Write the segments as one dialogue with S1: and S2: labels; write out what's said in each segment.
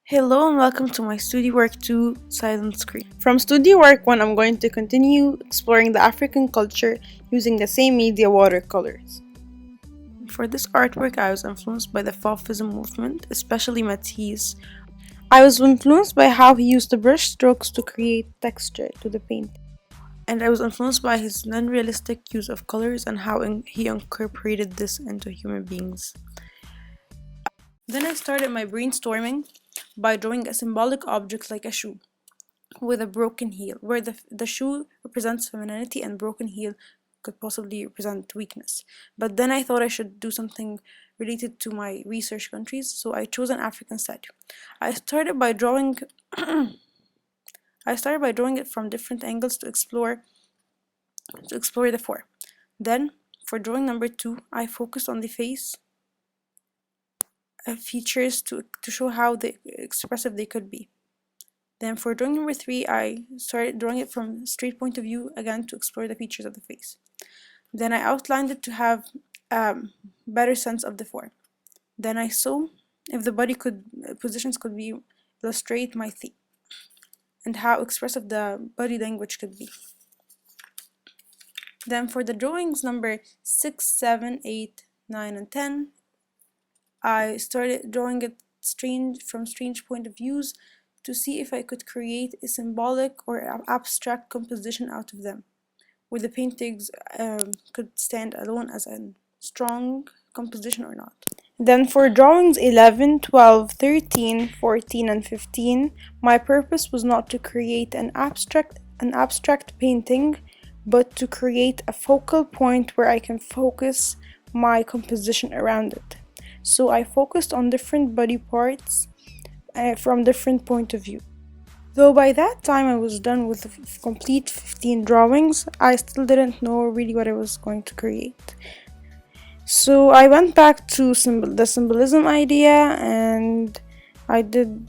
S1: Hello and welcome to my Studio Work 2 silent screen. From Studio Work 1, I'm going to continue exploring the African culture using the same media watercolors. For this artwork, I was influenced by the Fauvism movement, especially Matisse. I was influenced by how he used the brush strokes to create texture to the paint. And I was influenced by his non-realistic use of colors and how he incorporated this into human beings. Then I started my brainstorming by drawing a symbolic object like a shoe with a broken heel, where the shoe represents femininity and broken heel could possibly represent weakness. But then I thought I should do something related to my research countries, so I chose an African statue. I started by drawing it from different angles to explore the four. Then for drawing number 2, I focused on the face features to show how expressive they could be. Then for drawing number 3, I started drawing it from a straight point of view again to explore the features of the face. Then I outlined it to have a better sense of the form. Then I saw if the body positions could be illustrate my theme and how expressive the body language could be. Then for the drawings number 6, 7, 8, 9, and 10, I started drawing it from strange point of views to see if I could create a symbolic or abstract composition out of them, where the paintings could stand alone as a strong composition or not. Then for drawings 11, 12, 13, 14, and 15, my purpose was not to create an abstract painting, but to create a focal point where I can focus my composition around it. So I focused on different body parts from different point of view. Though by that time I was done with the complete 15 drawings, I still didn't know really what I was going to create. So I went back to the symbolism idea and I did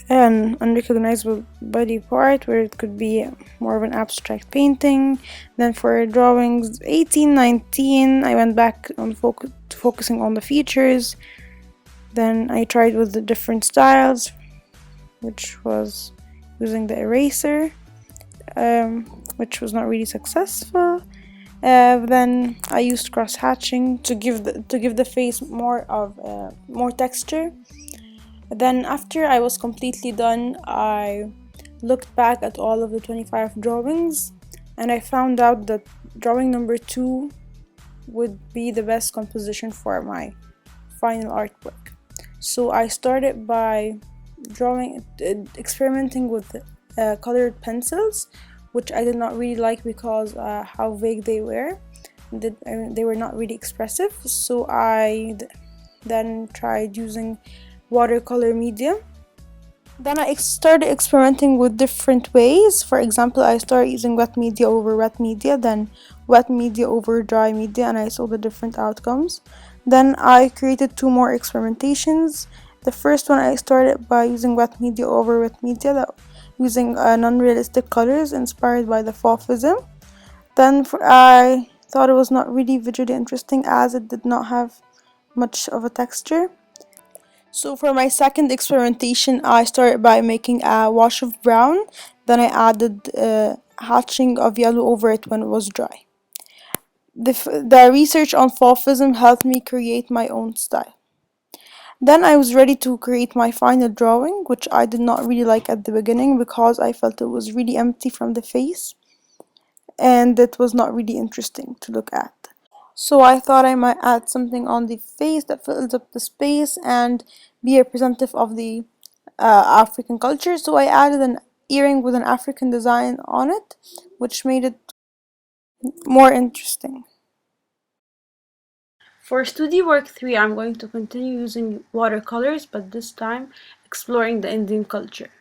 S1: an unrecognizable body part where it could be more of an abstract painting. Then for drawings 18, 19, I went back on focusing on the features. Then I tried with the different styles, which was using the eraser, which was not really successful. Then I used cross hatching to give the face more texture. Then after I was completely done, I looked back at all of the 25 drawings and I found out that drawing number 2 would be the best composition for my final artwork. So I started by experimenting with colored pencils, which I did not really like because how vague they were. They were not really expressive. So I then tried using watercolor media. Then I started experimenting with different ways. For example, I started using wet media over wet media, then wet media over dry media, and I saw the different outcomes. Then I created 2 more experimentations. The first one I started by using wet media over wet media, using non-realistic colors inspired by the Fauvism. Then I thought it was not really visually interesting as it did not have much of a texture. So for my second experimentation, I started by making a wash of brown. Then I added hatching of yellow over it when it was dry. The research on Fauvism helped me create my own style. Then I was ready to create my final drawing, which I did not really like at the beginning because I felt it was really empty from the face and it was not really interesting to look at. So I thought I might add something on the face that fills up the space and be representative of the African culture. So I added an earring with an African design on it, which made it more interesting. For Studio Work 3, I'm going to continue using watercolors, but this time exploring the Indian culture.